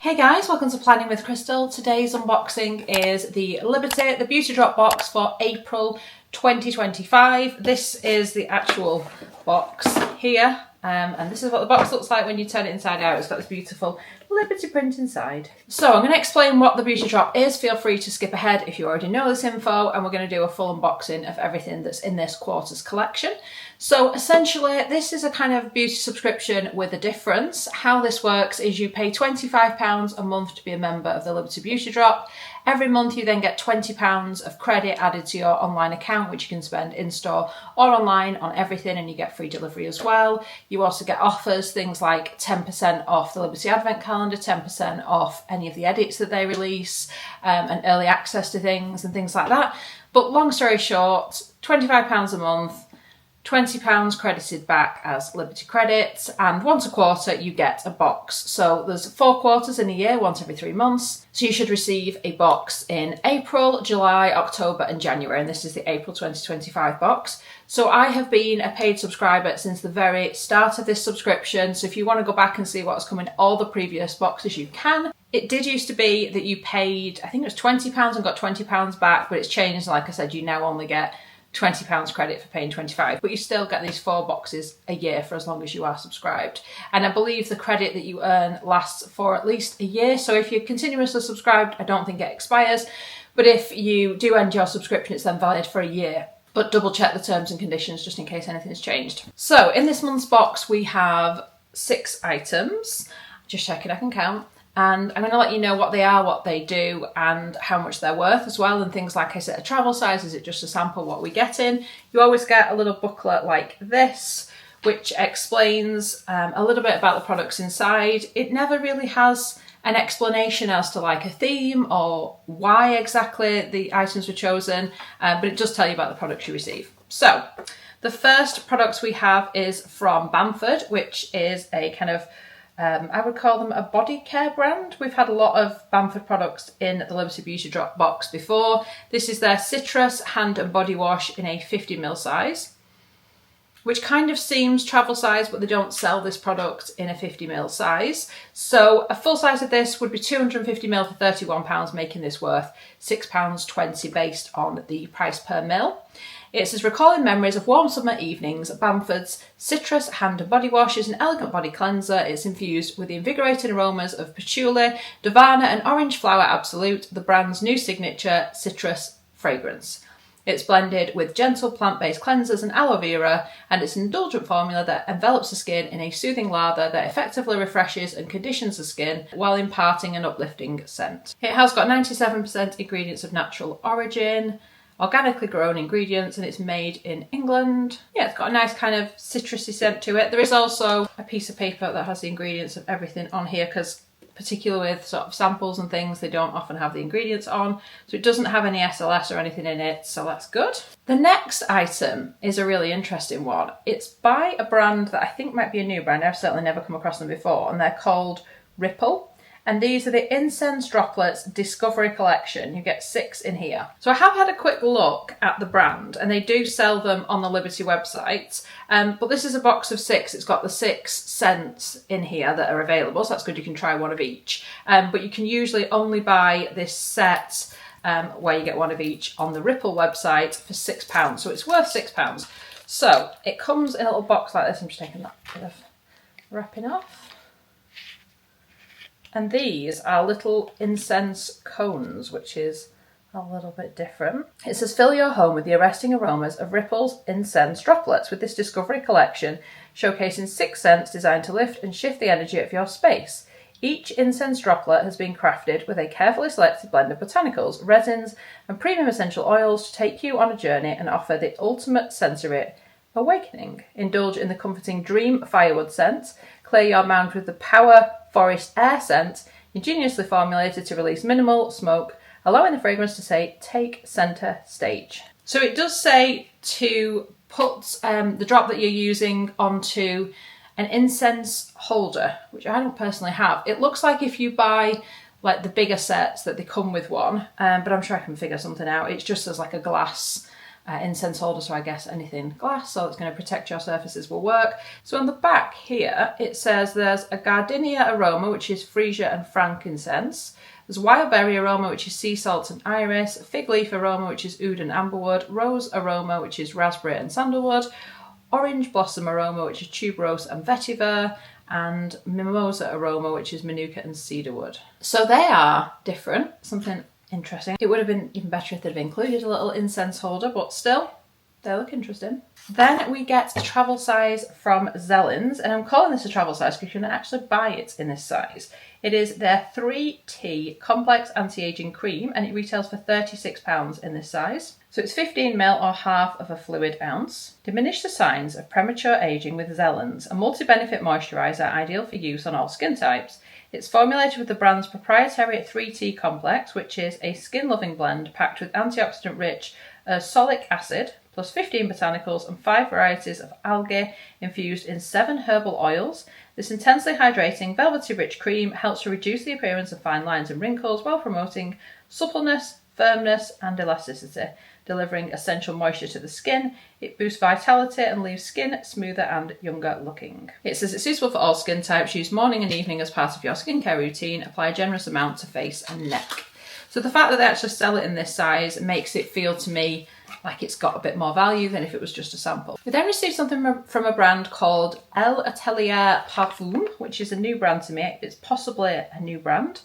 Hey guys, welcome to Planning with Crystal. Today's unboxing is the Beauty Drop box for April 2025. This is the actual box here, and this is what the box looks like when you turn it inside out. It's got this beautiful Liberty print inside. So I'm going to explain what the Beauty Drop is. Feel free to skip ahead if you already know this info, and we're going to do a full unboxing of everything that's in this quarter's collection. So essentially, this is a kind of beauty subscription with a difference. How this works is you pay £25 a month to be a member of the Liberty Beauty Drop. Every month you then get £20 of credit added to your online account, which you can spend in-store or online on everything, and you get free delivery as well. You also get offers, things like 10% off the Liberty Advent Calendar, 10% off any of the edits that they release, and early access to things and things like that. But long story short, £25 a month, £20 credited back as Liberty credits, and once a quarter you get a box. So there's 4 quarters in a year, once every 3 months. So you should receive a box in April, July, October and January, and this is the April 2025 box. So I have been a paid subscriber since the very start of this subscription, so if you want to go back and see what's come in all the previous boxes, you can. It did used to be that you paid, I think it was £20 and got £20 back, but it's changed. Like I said, you now only get £20 credit for paying £25, but you still get these 4 boxes a year for as long as you are subscribed. And I believe the credit that you earn lasts for at least a year. So if you're continuously subscribed, I don't think it expires. But if you do end your subscription, it's then valid for a year. But double check the terms and conditions just in case anything's changed. So in this month's box, we have 6 items. Just checking I can count. And I'm going to let you know what they are, what they do, and how much they're worth as well. And things like, is it a travel size? Is it just a sample what we get in? You always get a little booklet like this, which explains a little bit about the products inside. It never really has an explanation as to like a theme or why exactly the items were chosen, but it does tell you about the products you receive. So the first products we have is from Bamford, which is a kind of I would call them a body care brand. We've had a lot of Bamford products in the Liberty Beauty Drop box before. This is their citrus hand and body wash in a 50ml size, which kind of seems travel size, but they don't sell this product in a 50ml size. So a full size of this would be 250ml for £31, making this worth £6.20 based on the price per mil. It says, recalling memories of warm summer evenings, Bamford's citrus hand and body wash is an elegant body cleanser. It's infused with the invigorating aromas of patchouli, davana and orange flower absolute, the brand's new signature citrus fragrance. It's blended with gentle plant-based cleansers and aloe vera, and it's an indulgent formula that envelops the skin in a soothing lather that effectively refreshes and conditions the skin while imparting an uplifting scent. It has got 97% ingredients of natural origin, organically grown ingredients, and it's made in England. Yeah, it's got a nice kind of citrusy scent to it. There is also a piece of paper that has the ingredients of everything on here, because particularly with sort of samples and things, they don't often have the ingredients on. So it doesn't have any SLS or anything in it, so that's good. The next item is a really interesting one. It's by a brand that I think might be a new brand. I've certainly never come across them before, and they're called Ripple. And these are the Incense Droplets Discovery Collection. You get 6 in here. So I have had a quick look at the brand, and they do sell them on the Liberty website. But this is a box of 6. It's got the 6 scents in here that are available, so that's good. You can try one of each. But you can usually only buy this set where you get one of each on the Ripple website for £6. So it's worth £6. So it comes in a little box like this. I'm just taking that bit of wrapping off. And these are little incense cones, which is a little bit different. It says, fill your home with the arresting aromas of Ripple's incense droplets with this discovery collection, showcasing 6 scents designed to lift and shift the energy of your space. Each incense droplet has been crafted with a carefully selected blend of botanicals, resins, and premium essential oils to take you on a journey and offer the ultimate sensory awakening. Indulge in the comforting Dream Firewood scent. Clear your mind with the Power Forest Air scent, ingeniously formulated to release minimal smoke, allowing the fragrance to say, take centre stage. So it does say to put the drop that you're using onto an incense holder, which I don't personally have. It looks like if you buy like the bigger sets that they come with one, but I'm sure I can figure something out. It's just as like a glass incense holder, so I guess anything glass, so it's going to protect your surfaces will work. So on the back here, it says there's a gardenia aroma, which is freesia and frankincense. There's wild berry aroma, which is sea salt and iris, fig leaf aroma, which is oud and amberwood, rose aroma, which is raspberry and sandalwood, orange blossom aroma, which is tuberose and vetiver, and mimosa aroma, which is manuka and cedarwood. So they are different, something interesting. It would have been even better if they'd have included a little incense holder, but still, they look interesting. Then we get a travel size from Zelins, and I'm calling this a travel size because you can actually buy it in this size. It is their 3T Complex Anti-Aging Cream, and it retails for £36 in this size. So it's 15ml or half of a fluid ounce. Diminish the signs of premature aging with Zelins, a multi-benefit moisturiser ideal for use on all skin types. It's formulated with the brand's proprietary 3T complex, which is a skin-loving blend packed with antioxidant-rich ursolic acid, plus 15 botanicals and 5 varieties of algae infused in 7 herbal oils. This intensely hydrating, velvety-rich cream helps to reduce the appearance of fine lines and wrinkles while promoting suppleness, firmness and elasticity, delivering essential moisture to the skin. It boosts vitality and leaves skin smoother and younger looking. It says it's suitable for all skin types. Use morning and evening as part of your skincare routine. Apply a generous amount to face and neck. So the fact that they actually sell it in this size makes it feel to me like it's got a bit more value than if it was just a sample. We then received something from a brand called LFTFPWITHCRYSTAL, which is a new brand to me. It's possibly a new brand,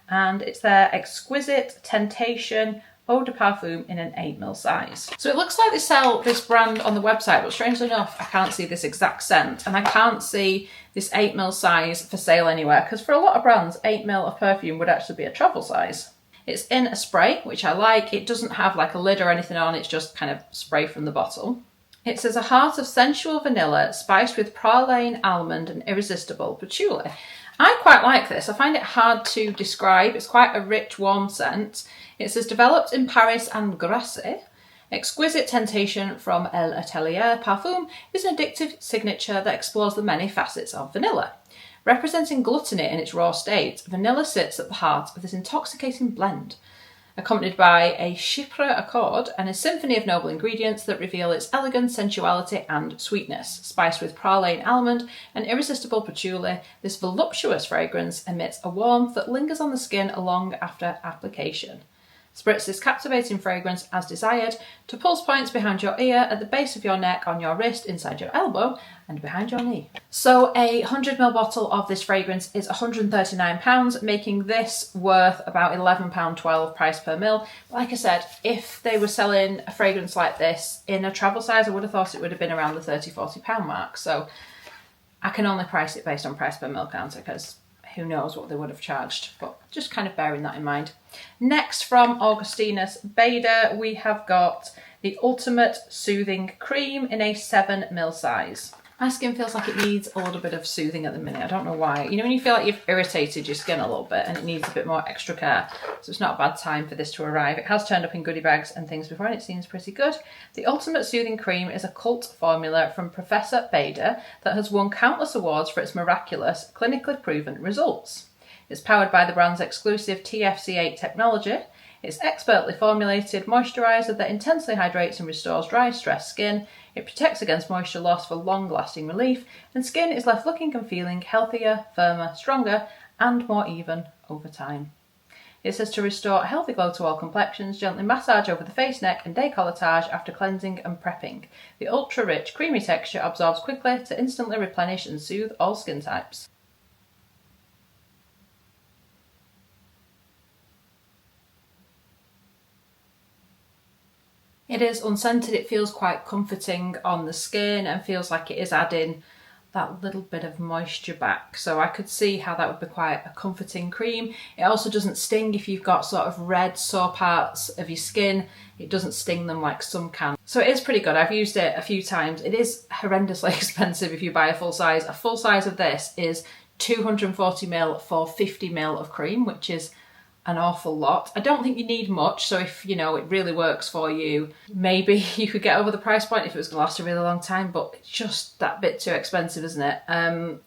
and it's their Exquisite Temptation Eau de Parfum in an 8ml size. So it looks like they sell this brand on the website, but strangely enough, I can't see this exact scent, and I can't see this 8ml size for sale anywhere, because for a lot of brands, 8ml of perfume would actually be a travel size. It's in a spray, which I like. It doesn't have like a lid or anything on, it's just kind of spray from the bottle. It says a heart of sensual vanilla spiced with praline, almond and irresistible patchouli. I quite like this. I find it hard to describe. It's quite a rich, warm scent. It says developed in Paris and Grasse. Exquisite Temptation from L'Atelier Parfum is an addictive signature that explores the many facets of vanilla. Representing gluttony in its raw state, vanilla sits at the heart of this intoxicating blend, accompanied by a chypre accord and a symphony of noble ingredients that reveal its elegance, sensuality and sweetness. Spiced with praline, almond and irresistible patchouli, this voluptuous fragrance emits a warmth that lingers on the skin long after application. Spritz this captivating fragrance as desired to pulse points behind your ear, at the base of your neck, on your wrist, inside your elbow and behind your knee. So a 100ml bottle of this fragrance is £139, making this worth about £11.12 price per mil. Like I said, if they were selling a fragrance like this in a travel size, I would have thought it would have been around the £30–40 mark. So I can only price it based on price per mil counter, because who knows what they would have charged, but just kind of bearing that in mind. Next, from Augustina Bada, we have got the Ultimate Soothing Cream in a 7ml size. My skin feels like it needs a little bit of soothing at the minute. I don't know why. You know when you feel like you've irritated your skin a little bit and it needs a bit more extra care? So it's not a bad time for this to arrive. It has turned up in goodie bags and things before and it seems pretty good. The Ultimate Soothing Cream is a cult formula from Professor Bada that has won countless awards for its miraculous, clinically proven results. It's powered by the brand's exclusive TFC8 technology. It's expertly formulated moisturiser that intensely hydrates and restores dry, stressed skin. It protects against moisture loss for long-lasting relief, and skin is left looking and feeling healthier, firmer, stronger, and more even over time. It says to restore a healthy glow to all complexions, gently massage over the face, neck, and décolletage after cleansing and prepping. The ultra-rich, creamy texture absorbs quickly to instantly replenish and soothe all skin types. It is unscented, it feels quite comforting on the skin and feels like it is adding that little bit of moisture back. So I could see how that would be quite a comforting cream. It also doesn't sting if you've got sort of red sore parts of your skin. It doesn't sting them like some can. So it is pretty good. I've used it a few times. It is horrendously expensive if you buy a full size. A full size of this is 240ml for 50ml of cream, which is an awful lot. I don't think you need much, so if you know it really works for you, maybe you could get over the price point if it was going to last a really long time, but it's just that bit too expensive, isn't it?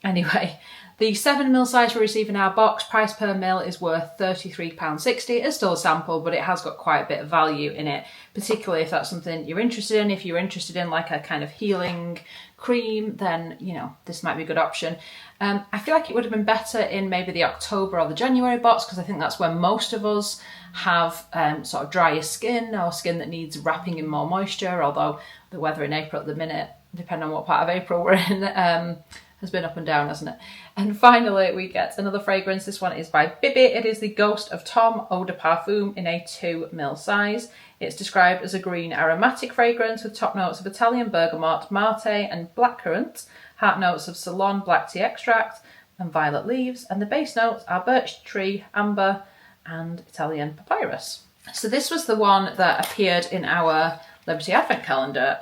Anyway, the 7ml size we receive in our box, price per mil is worth £33.60. It's still a sample, but it has got quite a bit of value in it, particularly if that's something you're interested in. If you're interested in like a kind of healing cream, then you know this might be a good option. I feel like it would have been better in maybe the October or the January box, because I think that's when most of us have sort of drier skin or skin that needs wrapping in more moisture, although the weather in April at the minute, depending on what part of April we're in, has been up and down, hasn't it? And finally we get another fragrance. This one is by Bibi. It is the Ghost of Tom Eau de Parfum in a 2ml size. It's described as a green aromatic fragrance with top notes of Italian bergamot, mate and blackcurrant, heart notes of Ceylon black tea extract and violet leaves, and the base notes are birch tree, amber and Italian papyrus. So this was the one that appeared in our Liberty Advent calendar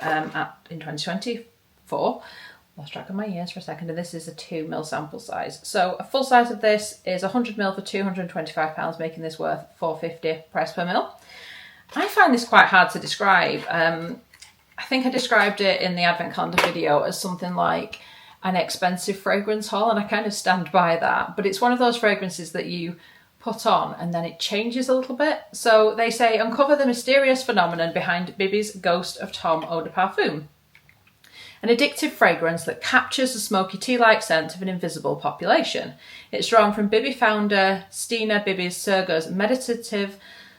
in 2024. Lost track of my years for a second, and this is a 2ml sample size. So a full size of this is 100ml for £225, making this worth £4.50 price per mil. I find this quite hard to describe. I think I described it in the Advent calendar video as something like an expensive fragrance haul, and I kind of stand by that. But it's one of those fragrances that you put on and then it changes a little bit. So they say, uncover the mysterious phenomenon behind Bibi's Ghost of Tom Eau de Parfum. An addictive fragrance that captures the smoky tea-like scent of an invisible population. It's drawn from Bibi founder Stina Bibi's Serger's meditative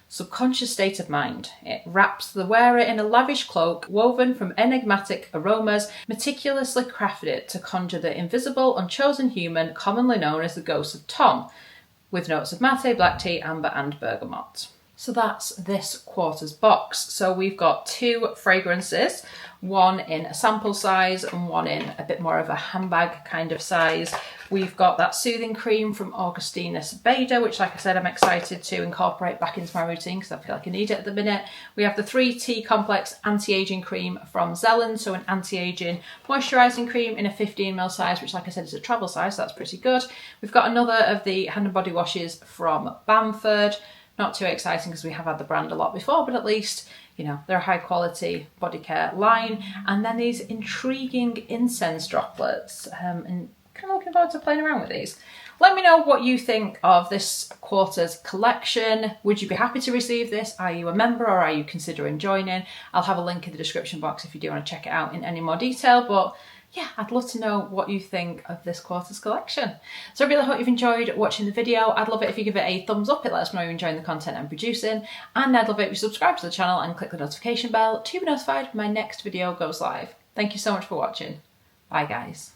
subconscious state of mind. It wraps the wearer in a lavish cloak woven from enigmatic aromas, meticulously crafted to conjure the invisible, unchosen human commonly known as the Ghost of Tom, with notes of mate, black tea, amber and bergamot. So that's this quarter's box. So we've got 2 fragrances, one in a sample size and one in a bit more of a handbag kind of size. We've got that soothing cream from Augustina Bada, which like I said, I'm excited to incorporate back into my routine because I feel like I need it at the minute. We have the 3T Complex Anti-Aging Cream from Zelins, so an anti-aging moisturising cream in a 15ml size, which like I said is a travel size, so that's pretty good. We've got another of the hand and body washes from Bamford. Not too exciting because we have had the brand a lot before, but at least, you know, they're a high quality body care line. And then these intriguing incense droplets, and kind of looking forward to playing around with these. Let me know what you think of this quarter's collection. Would you be happy to receive this? Are you a member or are you considering joining? I'll have a link in the description box if you do want to check it out in any more detail, but yeah, I'd love to know what you think of this quarter's collection. So I really hope you've enjoyed watching the video. I'd love it if you give it a thumbs up. It lets me know you're enjoying the content I'm producing. And I'd love it if you subscribe to the channel and click the notification bell to be notified when my next video goes live. Thank you so much for watching. Bye guys.